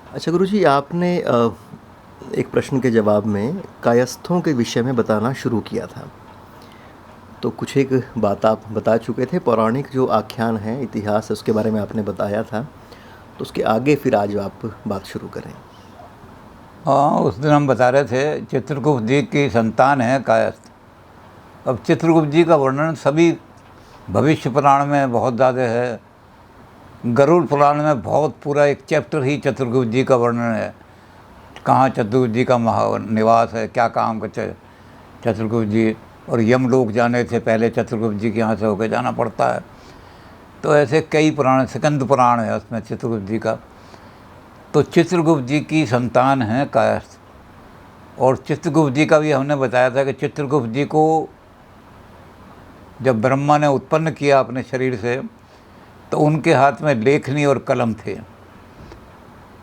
अच्छा गुरुजी, आपने एक प्रश्न के जवाब में कायस्थों के विषय में बताना शुरू किया था। तो कुछ एक बात आप बता चुके थे, पौराणिक जो आख्यान है, इतिहास है, उसके बारे में आपने बताया था। तो उसके आगे फिर आज आप बात शुरू करें। हाँ, उस दिन हम बता रहे थे चित्रगुप्त जी की संतान है कायस्थ। अब चित्रगुप्त जी का वर्णन सभी भविष्य पुराण में बहुत ज़्यादा है। गरुड़ पुराण में बहुत पूरा एक चैप्टर ही चित्रगुप्त जी का वर्णन है। कहाँ चित्रगुप्त जी का निवास है, क्या काम करते चित्रगुप्त जी, और यमलोक जाने से पहले चित्रगुप्त जी के यहाँ से होकर जाना पड़ता है। तो ऐसे कई पुराण, स्कंद पुराण है उसमें चित्रगुप्त जी का। तो चित्रगुप्त जी की संतान है कायस्थ। और चित्रगुप्त जी का भी हमने बताया था कि चित्रगुप्त जी को जब ब्रह्मा ने उत्पन्न किया अपने शरीर से, तो उनके हाथ में लेखनी और कलम थे।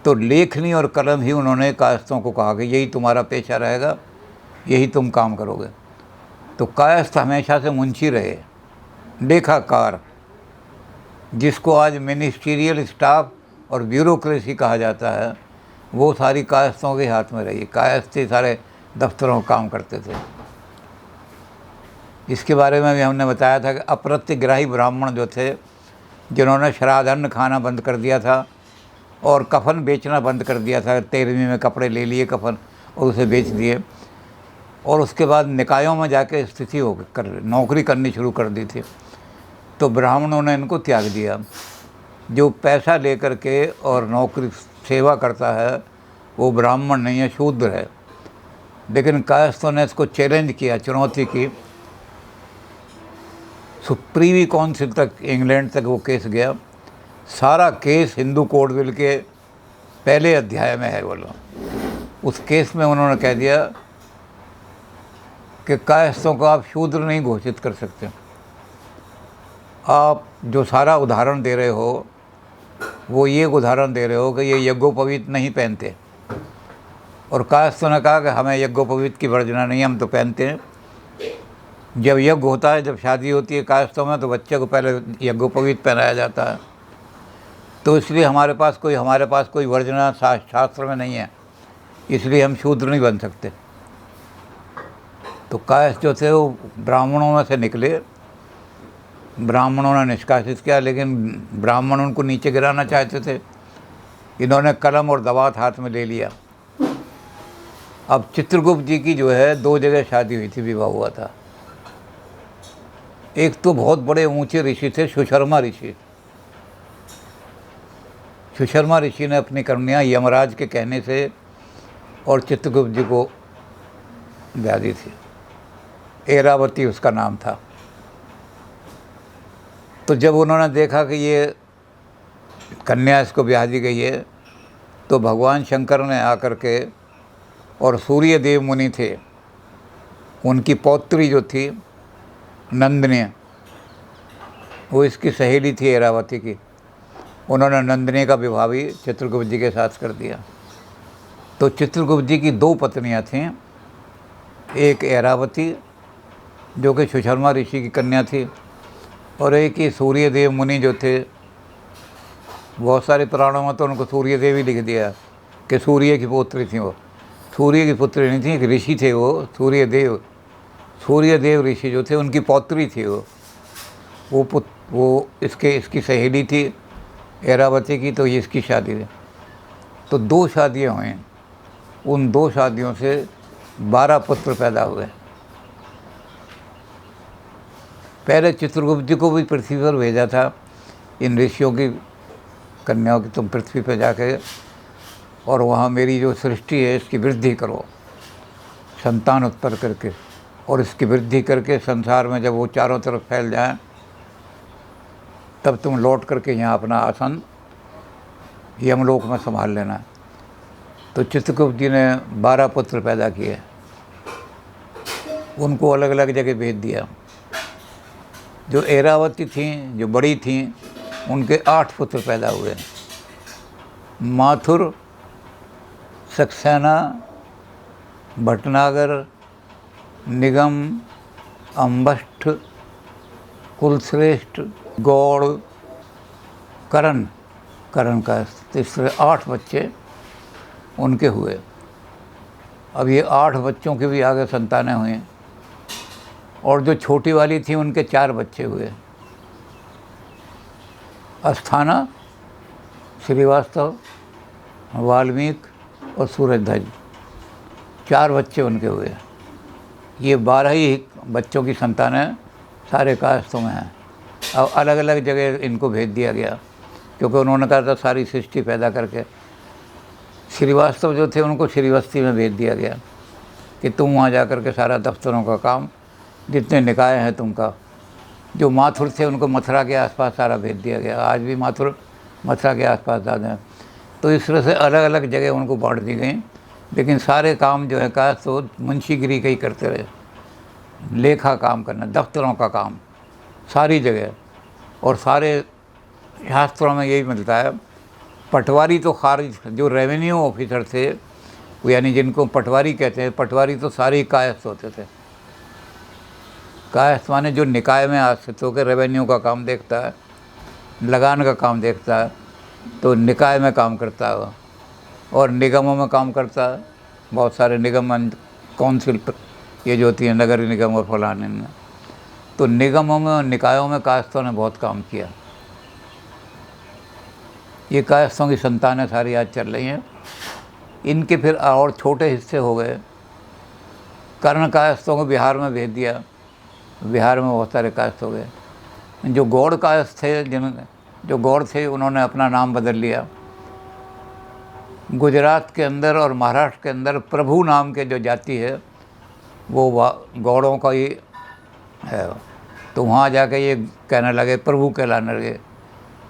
तो लेखनी और कलम ही उन्होंने कायस्थों को कहा कि यही तुम्हारा पेशा रहेगा, यही तुम काम करोगे। तो कायस्थ हमेशा से मुंशी रहे, लेखाकार, जिसको आज मिनिस्टीरियल स्टाफ और ब्यूरोक्रेसी कहा जाता है, वो सारी कायस्थों के हाथ में रही। कायस्थ ही सारे दफ्तरों का काम करते थे। इसके बारे में भी हमने बताया था कि अप्रत्यग्राही ब्राह्मण जो थे, जिन्होंने श्राद्ध अन्न खाना बंद कर दिया था और कफन बेचना बंद कर दिया था, 13वीं में कपड़े ले लिए कफन और उसे बेच दिए, और उसके बाद निकायों में जाके स्थिति हो कर नौकरी करनी शुरू कर दी थी। तो ब्राह्मणों ने इनको त्याग दिया। जो पैसा लेकर के और नौकरी सेवा करता है वो ब्राह्मण नहीं है, शूद्र है। लेकिन कायस्थों ने इसको चैलेंज किया, चुनौती की। सुप्रीम काउंसिल तक, इंग्लैंड तक वो केस गया। सारा केस हिंदू कोड बिल के पहले अध्याय में है। बोलो, उस केस में उन्होंने कह दिया कि कायस्थों को आप शूद्र नहीं घोषित कर सकते। आप जो सारा उदाहरण दे रहे हो वो ये उदाहरण दे रहे हो कि ये यज्ञोपवीत नहीं पहनते। और कायस्थों ने कहा कि हमें यज्ञोपवीत की वर्जना नहीं, हम तो पहनते हैं। जब यज्ञ होता है, जब शादी होती है कायस्थों में, तो बच्चे को पहले यज्ञोपवीत पहनाया जाता है। तो इसलिए हमारे पास कोई वर्जना शास्त्र में नहीं है, इसलिए हम शूद्र नहीं बन सकते। तो कायस्थ जो थे वो ब्राह्मणों में से निकले। ब्राह्मणों ने निष्कासित किया, लेकिन ब्राह्मण उनको नीचे गिराना चाहते थे। इन्होंने कलम और दवात हाथ में ले लिया। अब चित्रगुप्त जी की जो है 2 जगह शादी हुई थी, विवाह हुआ था। एक तो बहुत बड़े ऊंचे ऋषि थे, सुशर्मा ऋषि। सुशर्मा ऋषि ने अपनी कन्या यमराज के कहने से और चित्रगुप्त जी को ब्याह दी थी। एरावती उसका नाम था। तो जब उन्होंने देखा कि ये कन्या इसको ब्याह दी गई है, तो भगवान शंकर ने आकर के, और सूर्य देव मुनि थे, उनकी पौत्री जो थी नंदिनी, वो इसकी सहेली थी एरावती की, उन्होंने नंदिनी का विवाह भी चित्रगुप्त जी के साथ कर दिया। तो चित्रगुप्त जी की 2 पत्नियां थीं। एक एरावती जो कि सुशर्मा ऋषि की कन्या थी, और एक ही सूर्यदेव मुनि जो थे। बहुत सारे पुराणों में तो उनको सूर्यदेव ही लिख दिया कि सूर्य की पुत्री थी। वो सूर्य की पुत्री नहीं थी, एक ऋषि थे वो सूर्यदेव। सूर्यदेव ऋषि जो थे उनकी पौत्री थी वो इसकी सहेली थी एरावती की। तो ये इसकी शादी थी। तो 2 शादियाँ हुई। उन 2 शादियों से 12 पुत्र पैदा हुए। पहले चित्रगुप्त जी को भी पृथ्वी पर भेजा था इन ऋषियों की कन्याओं की, तुम पृथ्वी पर जाके और वहाँ मेरी जो सृष्टि है इसकी वृद्धि करो, संतान उत्पन्न करके, और इसकी वृद्धि करके संसार में जब वो चारों तरफ फैल जाएं, तब तुम लौट करके यहाँ अपना आसन यमलोक में संभाल लेना। तो चित्रगुप्त जी ने 12 पुत्र पैदा किए, उनको अलग अलग जगह भेज दिया। जो एरावती थीं, जो बड़ी थीं, उनके 8 पुत्र पैदा हुए। माथुर, सक्सेना, भटनागर, निगम, अम्बष्ठ, कुलश्रेष्ठ, गौड़, करण का इस तरह 8 बच्चे उनके हुए। अब ये 8 बच्चों के भी आगे संतानें हुई, और जो छोटी वाली थी उनके 4 बच्चे हुए। अस्थाना, श्रीवास्तव, वाल्मीकि और सूरजध्वज, 4 बच्चे उनके हुए। ये 12 ही बच्चों की संतानें सारे कायस्थों में हैं। अब अलग अलग जगह इनको भेज दिया गया, क्योंकि उन्होंने कहा था सारी सृष्टि पैदा करके। श्रीवास्तव जो थे उनको श्रीवस्ती में भेज दिया गया कि तुम वहाँ जा कर के सारा दफ्तरों का काम, जितने निकाय हैं तुमका। जो माथुर थे उनको मथुरा के आसपास सारा भेज दिया गया। आज भी माथुर मथुरा के आसपास ज़्यादा हैं। तो इस तरह से अलग अलग जगह उनको बांट दी गई, लेकिन सारे काम जो है काश तो मुंशीगिरी के ही करते रहे। लेखा काम करना, दफ्तरों का काम सारी जगह। और सारे शास्त्रों में यही मिलता है। पटवारी तो खारिज, जो रेवेन्यू ऑफिसर थे, वो यानी जिनको पटवारी कहते हैं, पटवारी तो सारे ही कायस्थ होते थे। कायस्थ माने जो निकाय में आश्रित होकर रेवेन्यू का काम देखता है, लगान का काम देखता है, तो निकाय में काम करता है। और निगमों में काम करता है, बहुत सारे निगम, काउंसिल ये जो होती है नगर निगम और फलाने में। तो निगमों में और निकायों में कायस्थों ने बहुत काम किया। ये कायस्थों की संतानें सारी आज चल रही हैं। इनके फिर और छोटे हिस्से हो गए। कर्ण कायस्थों को बिहार में भेज दिया, बिहार में बहुत सारे कायस्थ हो गए। जो गौड़ कायस्थ थे, जो गौड़ थे, उन्होंने अपना नाम बदल लिया। गुजरात के अंदर और महाराष्ट्र के अंदर प्रभु नाम के जो जाति है वो गौड़ों का ही है। तो वहाँ जाके ये कहने लगे, प्रभु कहलाने लगे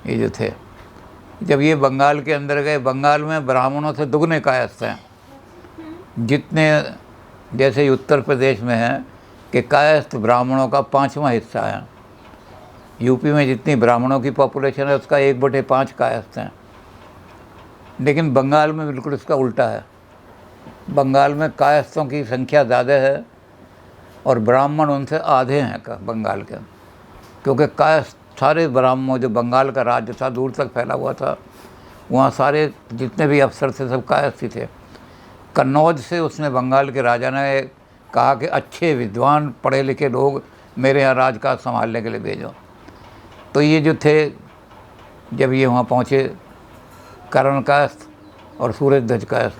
ये जो थे। जब ये बंगाल के अंदर गए, बंगाल में ब्राह्मणों से दुगने कायस्थ हैं। जितने जैसे उत्तर प्रदेश में हैं कि कायस्थ ब्राह्मणों का 5वां हिस्सा है। यूपी में जितनी ब्राह्मणों की पॉपुलेशन है उसका 1/5 कायस्थ हैं। लेकिन बंगाल में बिल्कुल इसका उल्टा है। बंगाल में कायस्थों की संख्या ज़्यादा है और ब्राह्मण उनसे आधे हैं बंगाल के। क्योंकि कायस्थ सारे ब्राह्मण, जो बंगाल का राज्य था दूर तक फैला हुआ था, वहाँ सारे जितने भी अफसर थे सब कायस्थ ही थे। कन्नौज से उसने, बंगाल के राजा ने कहा कि अच्छे विद्वान पढ़े लिखे लोग मेरे यहाँ राजकाज संभालने के लिए भेजो। तो ये जो थे, जब ये वहाँ पहुँचे, कर्ण कायस्थ और सूरजध्वज कायस्थ,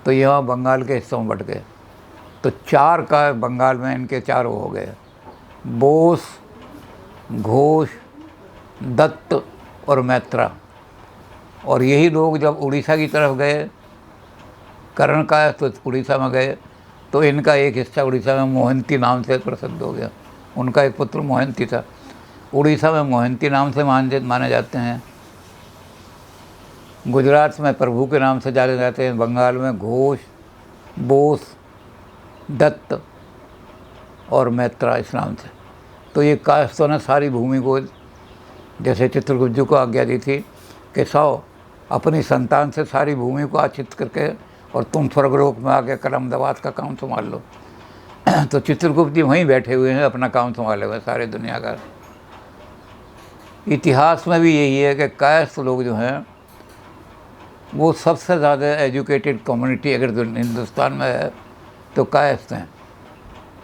तो यहाँ बंगाल के हिस्सों में बट गए। तो 4 का बंगाल में इनके 4 हो गए, बोस, घोष, दत्त और मैत्रा। और यही लोग जब उड़ीसा की तरफ गए, कर्ण कायस्थ तो उड़ीसा में गए, तो इनका एक हिस्सा उड़ीसा में मोहंती नाम से प्रसिद्ध हो गया। उनका एक पुत्र मोहंती था, उड़ीसा में मोहंती नाम से माने जाते हैं। गुजरात में प्रभु के नाम से जाने जाते हैं। बंगाल में घोष, बोस, दत्त और मैत्रा इस नाम से। तो ये कायस्थों ने सारी भूमि को, जैसे चित्रगुप्त को आज्ञा दी थी कि 100 अपनी संतान से सारी भूमि को आच्छित करके और तुम स्वर्गलोक में आके कलमदवात का काम संभाल लो। तो चित्रगुप्त जी वहीं बैठे हुए हैं, अपना काम संभाले हुए सारे दुनिया का। इतिहास में भी यही है कि कायस्थ लोग जो हैं वो सबसे ज़्यादा एजुकेटेड कम्युनिटी अगर हिंदुस्तान में है तो कायस्थ हैं।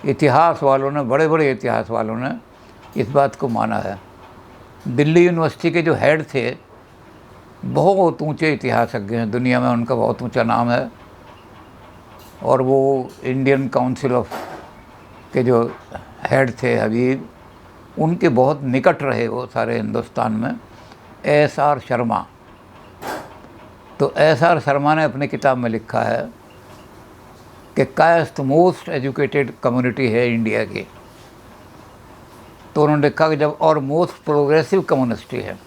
इतिहास वालों ने, बड़े बड़े इतिहास वालों ने इस बात को माना है। दिल्ली यूनिवर्सिटी के जो हेड थे, बहुत ऊंचे इतिहासज्ञ हैं, दुनिया में उनका बहुत ऊंचा नाम है। और वो इंडियन काउंसिल ऑफ के जो हेड थे हबीब, उनके बहुत निकट रहे वो सारे हिंदुस्तान में, SR शर्मा। तो SR शर्मा ने अपनी किताब में लिखा है कि कायस्थ मोस्ट एजुकेटेड कम्युनिटी है इंडिया की। तो उन्होंने लिखा कि जब, और मोस्ट प्रोग्रेसिव कम्युनिटी है,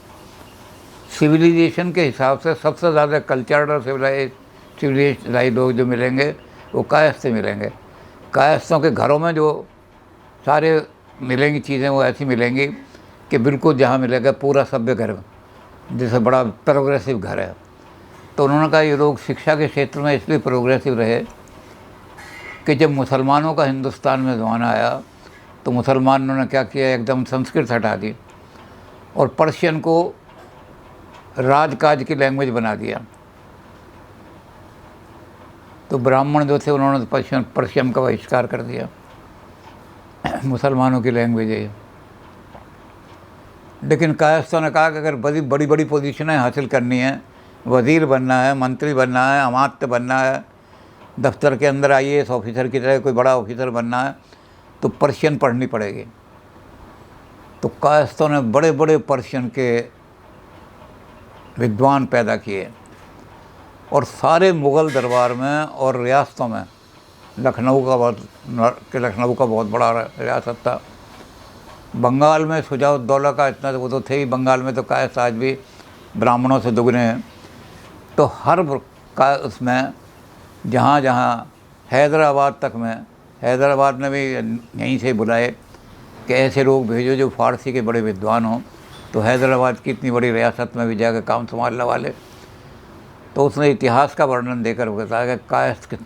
सिविलाइजेशन के हिसाब से सबसे ज़्यादा कल्चर्ड और सिविलाइज लोग जो मिलेंगे वो कायस्थ से मिलेंगे। कायस्थों के घरों में जो सारे मिलेंगी चीज़ें वो ऐसी मिलेंगी कि बिल्कुल जहाँ मिलेगा पूरा सभ्य घर, जैसे बड़ा प्रोग्रेसिव घर है। तो उन्होंने कहा ये लोग शिक्षा के क्षेत्र में इसलिए प्रोग्रेसिव रहे कि जब मुसलमानों का हिंदुस्तान में ज़माना आया तो मुसलमानों ने क्या किया, एकदम संस्कृत हटा दी और पर्शियन को राजकाज की लैंग्वेज बना दिया। तो ब्राह्मण जो थे उन्होंने पर्शियन का बहिष्कार कर दिया, मुसलमानों की लैंग्वेज है ये। लेकिन कायस्थों ने कहा कि अगर बड़ी बड़ी पोजीशनें हासिल करनी है, वज़ीर बनना है, मंत्री बनना है, अमात्य बनना है, दफ्तर के अंदर IAS ऑफिसर की तरह कोई बड़ा ऑफिसर बनना है, तो पर्शियन पढ़नी पड़ेगी। तो कायस्थों ने बड़े बड़े पर्शियन के विद्वान पैदा किए और सारे मुग़ल दरबार में और रियासतों में, लखनऊ का बहुत बड़ा रियासत था। बंगाल में शुजाउद्दौला का इतना वो तो थे ही, बंगाल में तो कायस्थ आज भी ब्राह्मणों से दुगने हैं। तो हर का उसमें जहाँ जहाँ हैदराबाद तक में, हैदराबाद में भी यहीं से बुलाए कि ऐसे लोग भेजो जो फ़ारसी के बड़े विद्वान हों, तो हैदराबाद की इतनी बड़ी रियासत में भी जाकर काम संभालने वाले। तो उसने इतिहास का वर्णन देकर बताया कि कायस्थ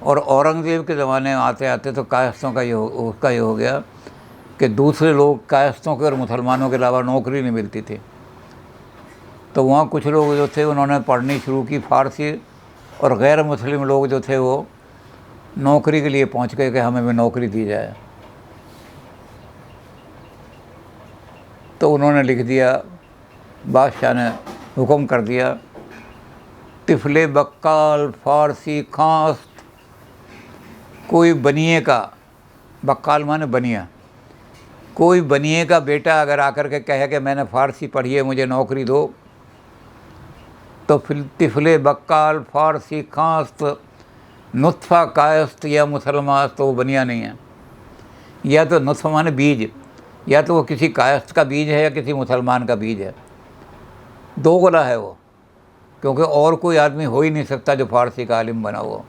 और औरंगज़ेब के ज़माने में आते आते तो कायस्थों का ये हो गया कि दूसरे लोग कायस्थों के और मुसलमानों के अलावा नौकरी नहीं मिलती थी। तो वहाँ कुछ लोग जो थे उन्होंने पढ़नी शुरू की फ़ारसी, और गैर मुस्लिम लोग जो थे वो नौकरी के लिए पहुँच गए कि हमें भी नौकरी दी जाए। तो उन्होंने लिख दिया, बादशाह ने हुक्म कर दिया, तिफले बक्काल फ़ारसी खास्त, कोई बनिए का, बक्काल माने बनिया, कोई बनिए का बेटा अगर आकर के कहे कि मैंने फ़ारसी पढ़ी है, मुझे नौकरी दो, तो फिर तिफले बक्काल फ़ारसी खास्त नुत्फ़ा कायस्त या मुसलमान, तो वो बनिया नहीं है। या तो नुत्फ़ा माने बीज, या तो वो किसी कायस्त का बीज है या किसी मुसलमान का बीज है, दो गोला है वो, क्योंकि और कोई आदमी हो ही नहीं सकता जो फ़ारसी का आलिम बना हुआ।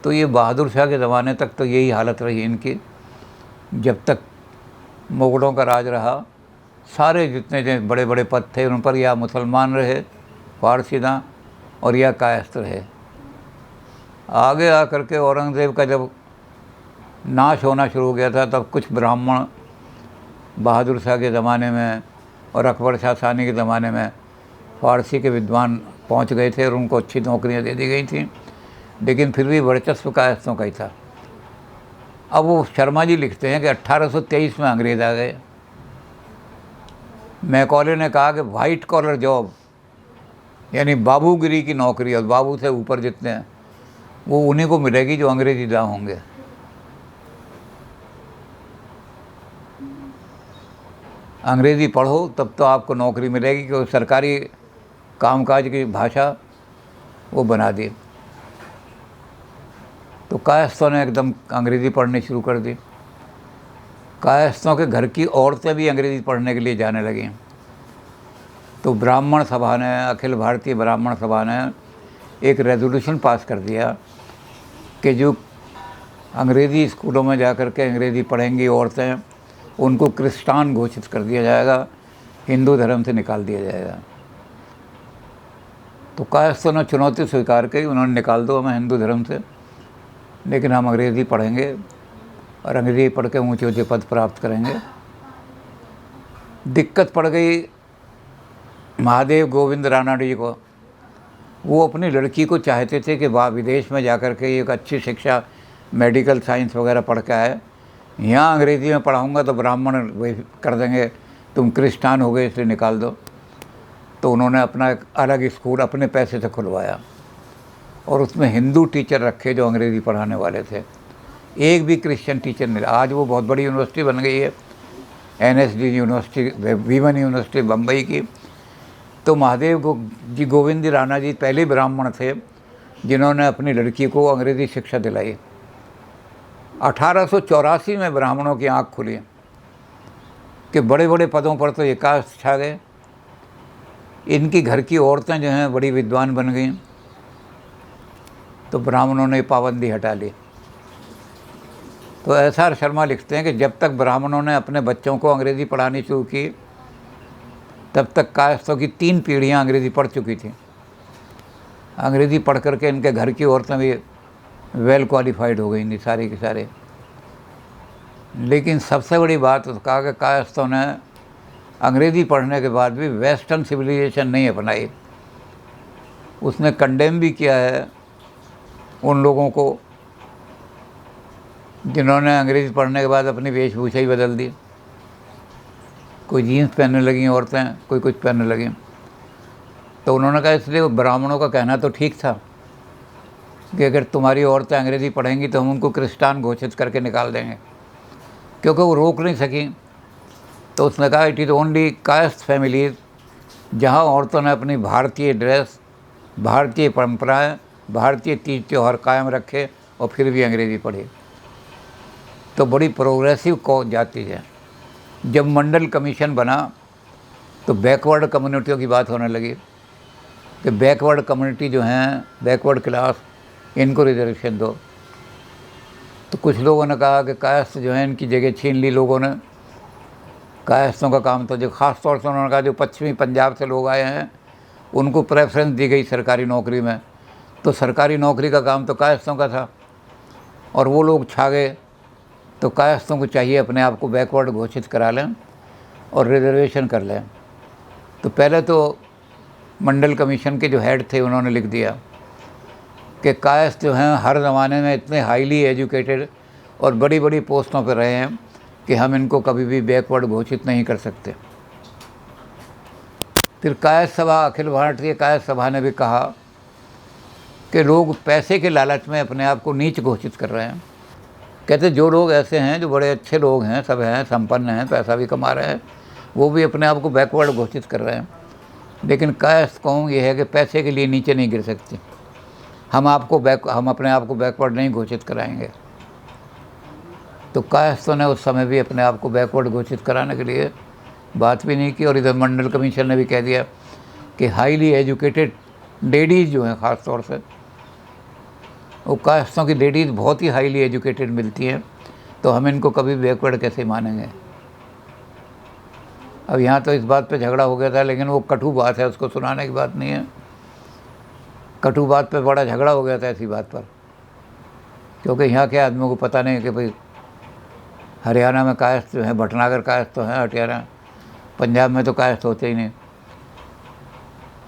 तो ये बहादुर शाह के ज़माने तक तो यही हालत रही इनकी। जब तक मुग़लों का राज रहा, सारे जितने जो बड़े बड़े पद थे उन पर या मुसलमान रहे फ़ारसीदां और या कायस्थ रहे। आगे आकर के औरंगज़ेब का जब नाश होना शुरू हो गया था, तब कुछ ब्राह्मण बहादुर शाह के ज़माने में और अकबर शाह सानी के ज़माने में फ़ारसी के विद्वान पहुंच गए थे और उनको अच्छी नौकरियां दे दी गई थी, लेकिन फिर भी वर्चस्व कायस्थों का ही था। अब वो शर्मा जी लिखते हैं कि 1823 में अंग्रेज़ आ गए। मैकॉले ने कहा कि वाइट कॉलर जॉब, यानी बाबूगिरी की नौकरी, और बाबू से ऊपर जितने हैं वो उन्हीं को मिलेगी जो अंग्रेजी दां होंगे। अंग्रेज़ी पढ़ो तब तो आपको नौकरी मिलेगी, क्योंकि सरकारी कामकाज की भाषा वो बना दी। तो कायस्थों ने एकदम अंग्रेज़ी पढ़नी शुरू कर दी। कायस्थों के घर की औरतें भी अंग्रेज़ी पढ़ने के लिए जाने लगीं। तो ब्राह्मण सभा ने, अखिल भारतीय ब्राह्मण सभा ने एक रेजोल्यूशन पास कर दिया कि जो अंग्रेज़ी स्कूलों में जाकर के अंग्रेज़ी पढ़ेंगी औरतें, उनको क्रिस्तान घोषित कर दिया जाएगा, हिंदू धर्म से निकाल दिया जाएगा। तो कायस्थों ने चुनौती स्वीकार की, उन्होंने निकाल दो हमें हिंदू धर्म से, लेकिन हम अंग्रेज़ी पढ़ेंगे और अंग्रेज़ी पढ़ के ऊँचे ऊँचे पद प्राप्त करेंगे। दिक्कत पड़ गई महादेव गोविंद रानाडू जी को। वो अपनी लड़की को चाहते थे कि वह विदेश में जाकर के एक अच्छी शिक्षा, मेडिकल साइंस वगैरह पढ़ के आए। यहाँ अंग्रेज़ी में पढ़ाऊँगा तो ब्राह्मण वही कर देंगे, तुम क्रिस्तान हो गए इसलिए निकाल दो। तो उन्होंने अपना एक अलग स्कूल अपने पैसे से खुलवाया और उसमें हिंदू टीचर रखे जो अंग्रेज़ी पढ़ाने वाले थे। एक भी क्रिश्चियन टीचर नहीं। आज वो बहुत बड़ी यूनिवर्सिटी बन गई है, NSD university, women university Bombay की। तो महादेव जी गोविंद राणा जी पहले ब्राह्मण थे जिन्होंने अपनी लड़की को अंग्रेज़ी शिक्षा दिलाई। 1884 में ब्राह्मणों की आँख खुली कि बड़े बड़े पदों पर तो ये कास्ट छा गए। इनकी घर की औरतें जो हैं बड़ी विद्वान बन गईं। तो ब्राह्मणों ने पाबंदी हटा ली। तो SR शर्मा लिखते हैं कि जब तक ब्राह्मणों ने अपने बच्चों को अंग्रेज़ी पढ़ानी शुरू की, तब तक कायस्थों की 3 पीढ़ियाँ अंग्रेज़ी पढ़ चुकी थीं। अंग्रेज़ी पढ़ करके इनके घर की औरतें भी वेल क्वालिफाइड हो गई थी सारी की सारे। लेकिन सबसे बड़ी बात कहा कि कायस्थों ने अंग्रेज़ी पढ़ने के बाद भी वेस्टर्न सिविलाइजेशन नहीं अपनाई। उसने कंडेम भी किया है उन लोगों को जिन्होंने अंग्रेज़ी पढ़ने के बाद अपनी वेशभूषा ही बदल दी। कोई जीन्स पहनने लगी औरतें, कोई कुछ पहनने लगी। तो उन्होंने कहा इसलिए ब्राह्मणों का कहना तो ठीक था कि अगर तुम्हारी औरतें अंग्रेज़ी पढ़ेंगी तो हम उनको क्रिस्तान घोषित करके निकाल देंगे, क्योंकि वो रोक नहीं सकी। तो उसने कहा it is only caste families जहाँ औरतों ने अपनी भारतीय ड्रेस, भारतीय परंपराएं, भारतीय तीज त्यौहार कायम रखे और फिर भी अंग्रेज़ी पढ़ी, तो बड़ी प्रोग्रेसिव जाति है। जब मंडल कमीशन बना तो बैकवर्ड कम्युनिटियों की बात होने लगी कि बैकवर्ड कम्युनिटी जो हैं, बैकवर्ड क्लास, इनको रिजर्वेशन दो। तो कुछ लोगों ने कहा कि कायस्थ जो है इनकी जगह छीन ली लोगों ने। कायस्थों का काम तो जो ख़ास तौर से उन्होंने कहा जो पश्चिमी पंजाब से लोग आए हैं उनको प्रेफरेंस दी गई सरकारी नौकरी में। तो सरकारी नौकरी का काम तो कायस्थों का था और वो लोग छा गए। तो कायस्थों को चाहिए अपने आप को बैकवर्ड घोषित करा लें और रिजर्वेशन कर लें। तो पहले तो मंडल कमीशन के जो हेड थे उन्होंने लिख दिया कि कायस्थ जो हैं हर ज़माने में इतने हाईली एजुकेटेड और बड़ी बड़ी पोस्टों पर रहे हैं कि हम इनको कभी भी बैकवर्ड घोषित नहीं कर सकते। फिर कायस्थ सभा, अखिल भारतीय कायस्थ सभा ने भी कहा कि लोग पैसे के लालच में अपने आप को नीच घोषित कर रहे हैं। कहते जो लोग ऐसे हैं जो बड़े अच्छे लोग हैं, सब हैं, संपन्न हैं, पैसा भी कमा रहे हैं, वो भी अपने आप को बैकवर्ड घोषित कर रहे हैं। लेकिन कायस्थ कौम ये है कि पैसे के लिए नीचे नहीं गिर सकती। हम अपने आप को बैकवर्ड नहीं घोषित कराएंगे। तो कायस्थों ने उस समय भी अपने आप को बैकवर्ड घोषित कराने के लिए बात भी नहीं की। और इधर मंडल कमीशन ने भी कह दिया कि हाईली एजुकेटेड लेडीज़ जो हैं, ख़ास तौर से वो कायस्थों की लेडीज़ बहुत ही हाईली एजुकेटेड मिलती हैं, तो हम इनको कभी बैकवर्ड कैसे मानेंगे। अब यहाँ तो इस बात पे झगड़ा हो गया था, लेकिन वो कटु बात है, उसको सुनाने की बात नहीं है। कटु बात पे बड़ा झगड़ा हो गया था ऐसी बात पर, क्योंकि यहाँ के आदमियों को पता नहीं कि भाई हरियाणा में कायस्थ जो है, भटनागर कायस्थ तो हैं हरियाणा, पंजाब में तो कायस्थ होते ही नहीं।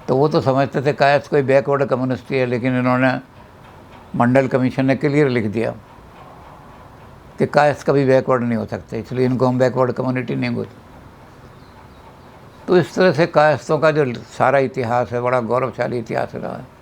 तो वो तो समझते थे कायस्थ कोई बैकवर्ड कम्युनिस्ट है, लेकिन इन्होंने मंडल कमीशन ने क्लियर लिख दिया कि कायस्थ कभी बैकवर्ड नहीं हो सकते, इसलिए इनको हम बैकवर्ड कम्युनिटी नहीं बोलते। तो इस तरह से कायस्थों का जो सारा इतिहास है बड़ा गौरवशाली इतिहास रहा है।